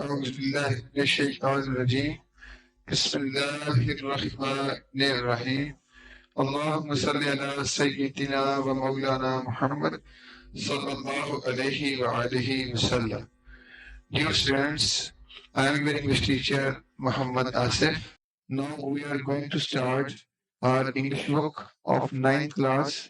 أعوذ بالله من الشيطان الرجيم. بسم الله الرحمن الرحيم. اللهم صل على سيدنا ومولانا Muhammad sallallahu alayhi wa alihi wasallam. Dear students, I am your English teacher Muhammad Asif. Now we are going to start our English book of 9th class.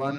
1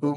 2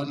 1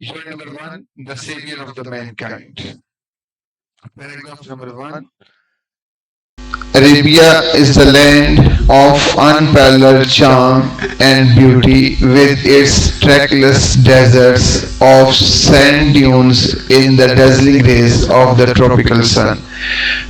Unit number 1, the savior of the mankind. Paragraph number 1. Arabia is the land of unparalleled charm and beauty, with its trackless deserts of sand dunes in the dazzling rays of the tropical sun.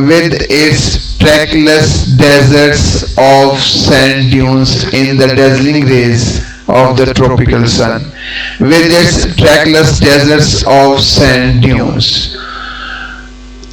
with its trackless deserts of sand dunes in the dazzling rays of the tropical sun. With its trackless deserts of sand dunes.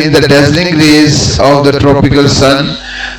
in the dazzling rays of the tropical sun,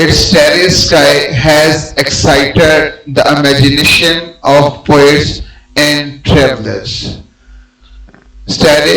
Its starry sky has excited the imagination of poets and travelers. Starry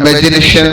imagination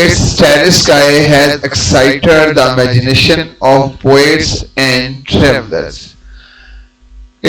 Its starry sky has excited the imagination of poets and travelers.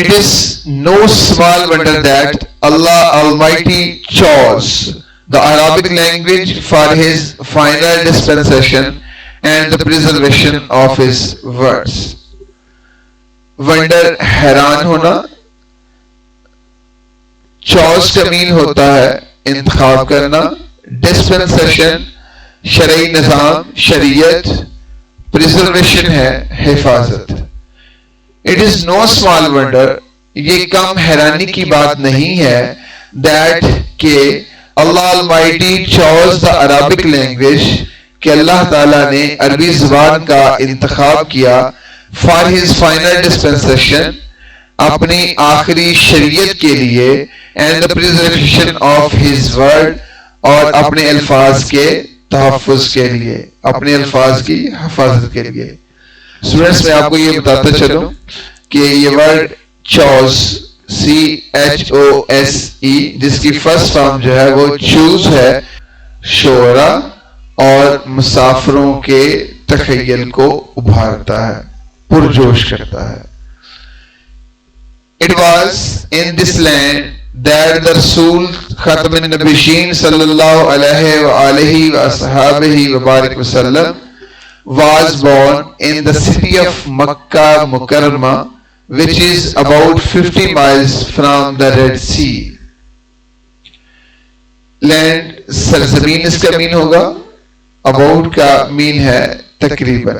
It is no small wonder that Allah Almighty chose the Arabic language for His final dispensation and the preservation of His words. Wonder حیران ہونا. Choose کا مین ہوتا ہے انتخاب کرنا. Dispensation شرعی نظام، شریعت. پریزرویشن ہے حفاظت. It is no small wonder, یہ کم حیرانی کی بات نہیں ہے، دیٹ کہ Allah almighty chose the Arabic language, کہ اللہ تعالیٰ نے عربی زبان کا انتخاب کیا فار ہز فائنل ڈسپنسیشن، اپنی آخری شریعت کے لیے، and the preservation of his word, اور اپنے الفاظ کے تحفظ کے لیے، اپنے الفاظ کی حفاظت کے لیے. اسٹوڈنٹس میں آپ کو یہ بتاتا چلوں کہ یہ ورڈ چوز CHOSE جس کی فرسٹ فارم جو ہے وہ چوز ہے، شعراء اور مسافروں کے تخیل کو ابھارتا ہے، پرجوش کرتا ہے. It was in this land that the Rasul Khatam al-Nabiyyin sallallahu alayhi wa alihi wa ashabihi wa barik wa sallam was born in the city of Makkah Mukarramah, which is about 50 miles from the Red Sea. Land سرزمین اس کا mean ہوگا، about کا مین ہے تقریباً.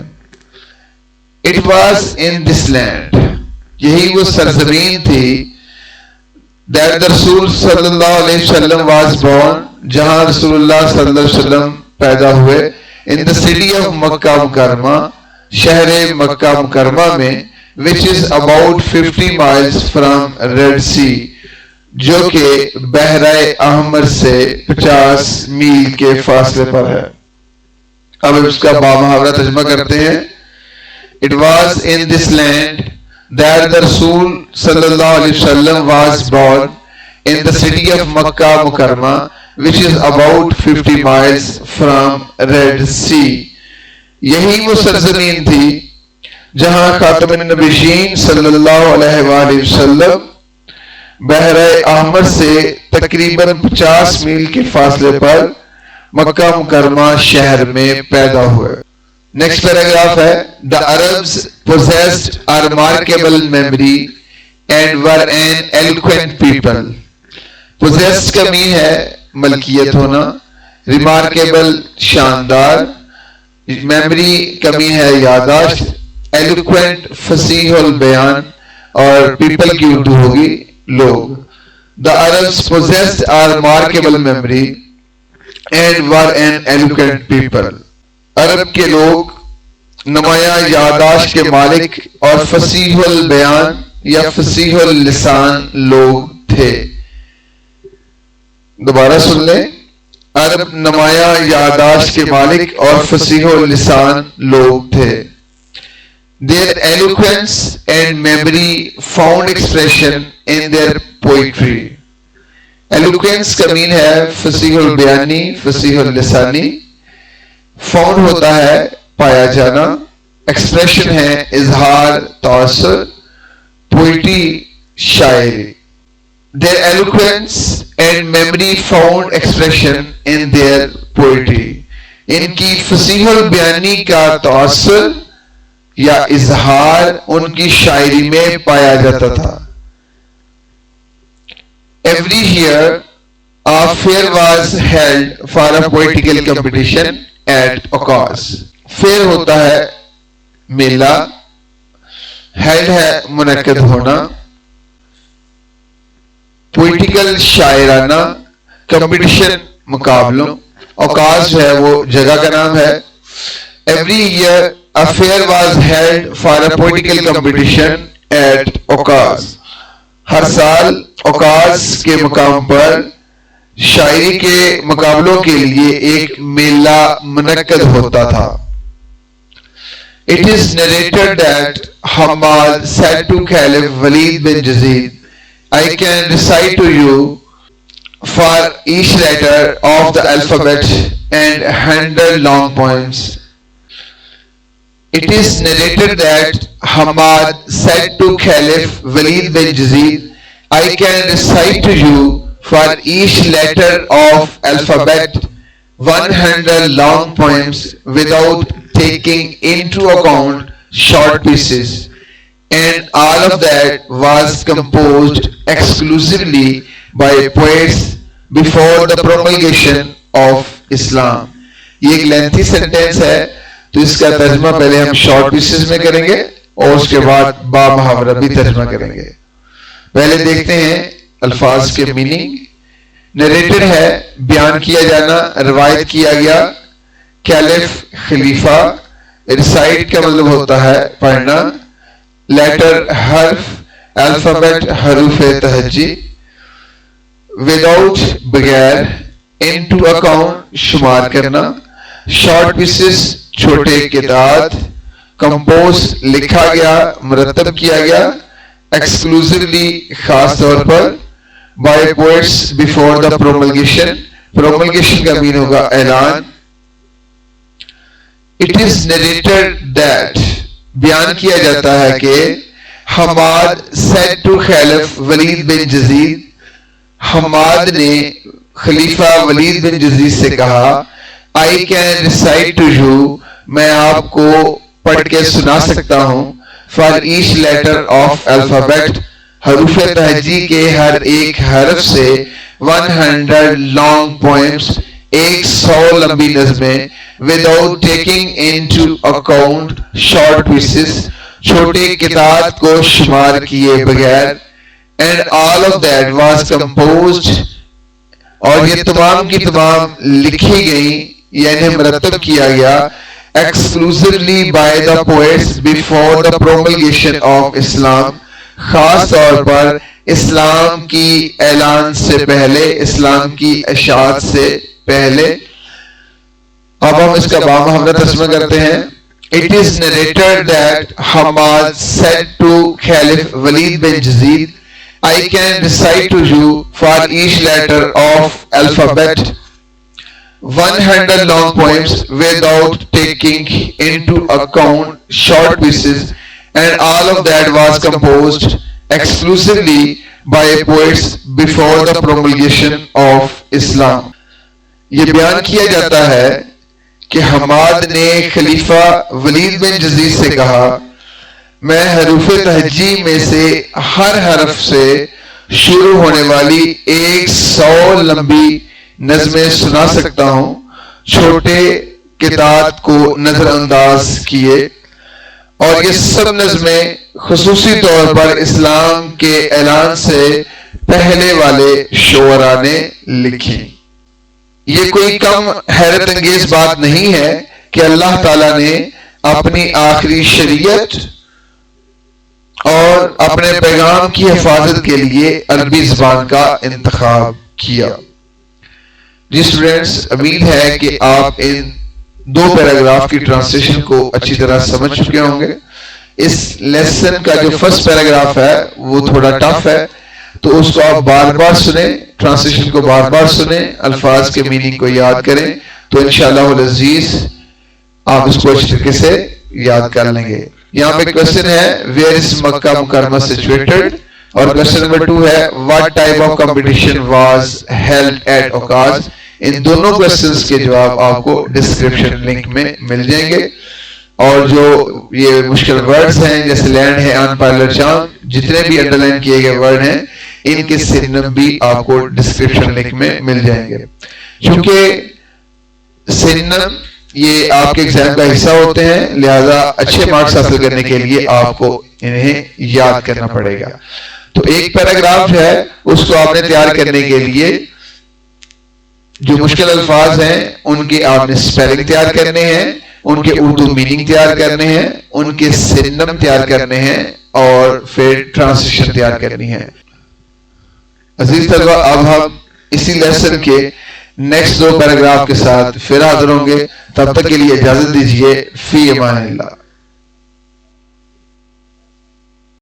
It was in this land، یہی وہ سرزمین تھی، that the رسول صلی اللہ علیہ وسلم was born، جہاں رسول اللہ صلی اللہ علیہ وسلم پیدا ہوئے، in the city of مکہ مکرمہ، شہر مکہ مکرمہ میں، which is about 50 miles from Red Sea، جو کہ بحرہ احمر سے 50 میل کے فاصلے پر ہے. اب اس کا بامحاورہ ترجمہ کرتے ہیں. It was in this land that the Rasul sallallahu alaihi wasallam was born in the city of Makkah Mukarramah, which is about 50 miles from Red Sea. یہی وہ سرزمین تھی جہاں خاتم النبیین صلی اللہ علیہ وآلہ وسلم بحر احمر سے تقریباً 50 میل کے فاصلے پر مکہ مکرمہ شہر میں پیدا ہوئے. نیکسٹ پیراگراف ہے. The Arabs possessed a remarkable memory and were an eloquent people. Possessed کا مین ہے ملکیت ہونا، remarkable شاندار، memory کا مین ہے یادداشت، eloquent فصیح البیان، اور people کی اردو ہوگی لوگ. The Arabs possessed a remarkable memory and were an eloquent people. عرب کے لوگ نمایاں یادداشت کے مالک اور فصیح البیان یا فصیح اللسان لوگ تھے. دوبارہ سن لیں. عرب نمایاں یادداشت کے مالک اور فصیح اللسان لوگ تھے. Their eloquence and memory found expression in their poetry. Eloquence کا مین ہے فصیح البیانی، فصیح اللسانی. فاؤنڈ ہوتا ہے پایا جانا، ایکسپریشن ہے اظہار تاثر، پوئٹری شاعری. Their eloquence and memory found expression in their poetry. ان کی فصیح البیانی کا تاثر یا اظہار ان کی شاعری میں پایا جاتا تھا. Every year a fair was held for a poetical competition at Okaz. Fair ہوتا ہے میلہ، ہیلڈ ہے منعقد ہونا، پوئٹیکل شاعرانہ، کمپٹیشن مقابلوں. اوکاز جو ہے وہ جگہ کا نام ہے. Every year a fair was held for a poetical competition at Okaz. ہر سال اوکاز کے مقام پر شاعری کے مقابلوں کے لیے ایک میلہ منعقد ہوتا تھا. It is narrated that Hammad said to Caliph Walid bin Yazid, I can recite to you for each letter of the alphabet and 100 long poems. It is narrated that Hammad said to Caliph Walid bin Yazid, I can recite to you for each letter of alphabet 100 long poems without taking into account short pieces. and all of that was composed exclusively by poets before the promulgation of Islam. یہ ایک lengthy sentence ہے تو اس کا ترجمہ پہلے ہم short pieces میں کریں گے اور اس کے بعد با محاورہ بھی ترجمہ کریں گے. پہلے دیکھتے ہیں الفاظ کے میننگ. نریٹر ہے بیان کیا جانا، روایت کیا گیا. کیلف خلیفہ. ریسائٹ کا مطلب ہوتا ہے پڑھنا. لیٹر حرف. الفابیٹ حروف تہجی. وداؤٹ بغیر. انٹو اکاؤنٹ شمار کرنا. شارٹ پیسز چھوٹے قطعات. کمپوز لکھا گیا مرتب کیا گیا. ایکسکلوسیولی خاص طور پر. By poets before the promulgation. Promulgation کا مین ہوگا اعلان. It is narrated that بیان کیا جاتا ہے کہ حماد said to خلیف ولید بن جزید. حماد نے خلیفہ ولید بن جزید سے کہا I can recite to you میں آپ کو پڑھ کے سنا سکتا ہوں. For each letter of alphabet حروف تہجی کے ہر ایک حرف سے 100 long poems 100 لمبی نظمیں. Without taking into account short pieces چھوٹے قطعات کو شمار کیے بغیر. And all of that was composed اور یہ تمام کی تمام لکھی گئی یعنی مرتب کیا گیا exclusively by the poets before the promulgation of Islam. خاص طور پر اسلام کی اعلان سے پہلے، اسلام کی اشاعت سے پہلے. اب ہم اس کا بامحاورہ ترجمہ کرتے ہیں. It is narrated that Hamad said to Caliph Walid bin Yazid I can recite to you for each letter of alphabet 100 long poems without taking into account short pieces and all of that was composed exclusively by poets before the promulgation of Islam. یہ بیان کیا جاتا ہے کہ حماد نے خلیفہ ولید بن جزید سے کہا میں حروف تہجی میں سے ہر حرف سے شروع ہونے والی 100 لمبی نظمیں سنا سکتا ہوں چھوٹے قطعات کو نظر انداز کیے. اور یہ سب نظمیں خصوصی طور پر اسلام کے اعلان سے پہلے والے شعراء نے لکھی. یہ کوئی کم حیرت انگیز بات نہیں ہے کہ اللہ تعالیٰ نے اپنی آخری شریعت اور اپنے پیغام کی حفاظت کے لیے عربی زبان کا انتخاب کیا. جی اسٹوڈینٹس، امید ہے کہ آپ ان 2 پیراگراف کی ٹرانسلیشن کو اچھی طرح سمجھ چکے ہوں گے. اس لیسن کا جو فرسٹ پیراگراف ہے وہ تھوڑا ٹف ہے تو اس کو آپ بار بار سنیں، ٹرانسلیشن کو بار بار سنیں، الفاظ کے میننگ کو یاد کریں تو انشاءاللہ العزیز آپ اس کو اچھی طریقے سے یاد کر لیں گے. یہاں پہ کوشچن ہے ویئر از مکہ مکرمہ سچویٹڈ اور کوشچن نمبر 2 ہے what type of competition was held at Okaz. ان دونوں کوشچنز کے جواب آپ کو ڈسکرپشن لنک میں مل جائیں گے. اور جو یہ مشکل ورڈز ہیں جیسے لینڈ ہے آن پارلر چاند، جتنے بھی انڈر لائن کیے گئے ورڈ ہیں ان کے سنم بھی آپ کو ڈسکرپشن لنک میں مل جائیں گے. چونکہ سنم یہ آپ کے ایگزام کا حصہ ہوتے ہیں لہذا اچھے مارکس حاصل کرنے کے لیے آپ کو انہیں یاد کرنا پڑے گا. تو ایک پیراگراف ہے اس کو آپ نے تیار کرنے کے لیے جو مشکل الفاظ ہیں ان کے آپ نے سپیلنگ تیار کرنے ہیں، ان کے اردو میننگ تیار کرنے ہیں، ان کے سنم تیار کرنے ہیں اور پھر ٹرانسلیشن تیار کرنی ہے. عزیز طلبہ، اب ہم اسی لیسن کے نیکسٹ 2 پیراگراف کے ساتھ پھر حاضر ہوں گے. تب تک کے لیے اجازت دیجیے. فی امان اللہ.